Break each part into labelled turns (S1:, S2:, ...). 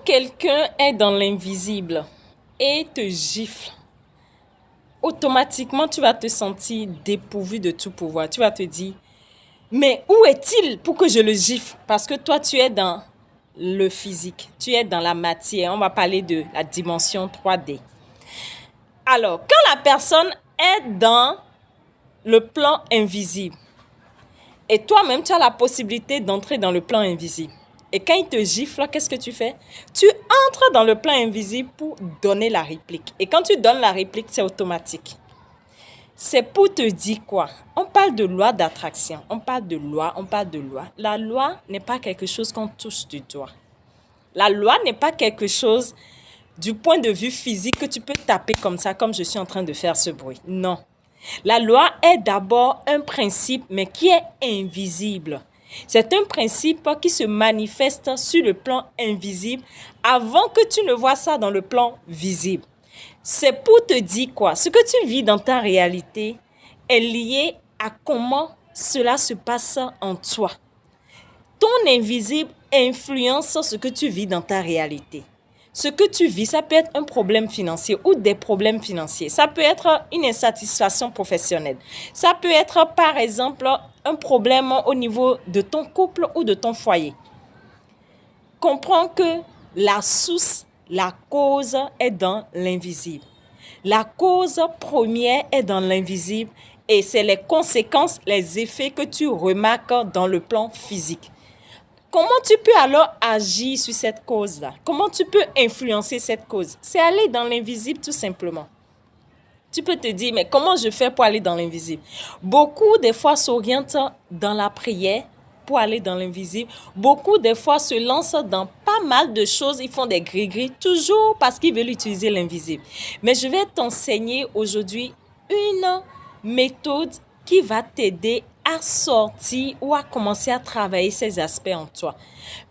S1: quelqu'un est dans l'invisible et te gifle, automatiquement, tu vas te sentir dépourvu de tout pouvoir. Tu vas te dire, mais où est-il pour que je le gifle? Parce que toi, tu es dans le physique, tu es dans la matière. On va parler de la dimension 3D. Alors, quand la personne est dans le plan invisible, et toi-même, tu as la possibilité d'entrer dans le plan invisible. Et quand il te gifle, qu'est-ce que tu fais? Tu entres dans le plan invisible pour donner la réplique. Et quand tu donnes la réplique, c'est automatique. C'est pour te dire quoi? On parle de loi d'attraction. On parle de loi. La loi n'est pas quelque chose qu'on touche du doigt. La loi n'est pas quelque chose du point de vue physique que tu peux taper comme ça, comme je suis en train de faire ce bruit. Non. La loi est d'abord un principe, mais qui est invisible. C'est un principe qui se manifeste sur le plan invisible avant que tu ne vois ça dans le plan visible. C'est pour te dire quoi? Ce que tu vis dans ta réalité est lié à comment cela se passe en toi. Ton invisible influence ce que tu vis dans ta réalité. Ce que tu vis, ça peut être un problème financier ou des problèmes financiers. Ça peut être une insatisfaction professionnelle. Ça peut être, par exemple, un problème au niveau de ton couple ou de ton foyer. Comprends que la source, la cause est dans l'invisible. La cause première est dans l'invisible et c'est les conséquences, les effets que tu remarques dans le plan physique. Comment tu peux alors agir sur cette cause-là? Comment tu peux influencer cette cause? C'est aller dans l'invisible tout simplement. Tu peux te dire, mais comment je fais pour aller dans l'invisible? Beaucoup des fois s'orientent dans la prière pour aller dans l'invisible. Beaucoup des fois se lancent dans pas mal de choses. Ils font des gris-gris toujours parce qu'ils veulent utiliser l'invisible. Mais je vais t'enseigner aujourd'hui une méthode qui va t'aider à sortir ou à commencer à travailler ces aspects en toi.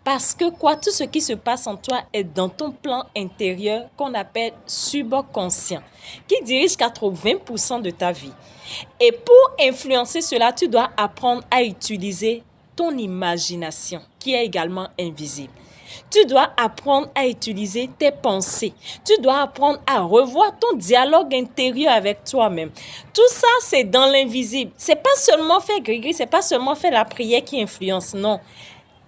S1: Parce que tout ce qui se passe en toi est dans ton plan intérieur qu'on appelle subconscient, qui dirige 80% de ta vie. Et pour influencer cela, tu dois apprendre à utiliser ton imagination, qui est également invisible. Tu dois apprendre à utiliser tes pensées. Tu dois apprendre à revoir ton dialogue intérieur avec toi-même. Tout ça, c'est dans l'invisible. C'est pas seulement faire gris-gris, c'est pas seulement faire la prière qui influence, non.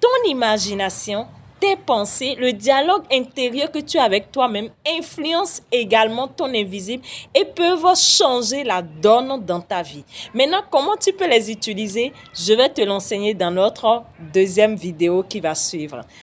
S1: Ton imagination, tes pensées, le dialogue intérieur que tu as avec toi-même influence également ton invisible et peuvent changer la donne dans ta vie. Maintenant, comment tu peux les utiliser? Je vais te l'enseigner dans notre deuxième vidéo qui va suivre.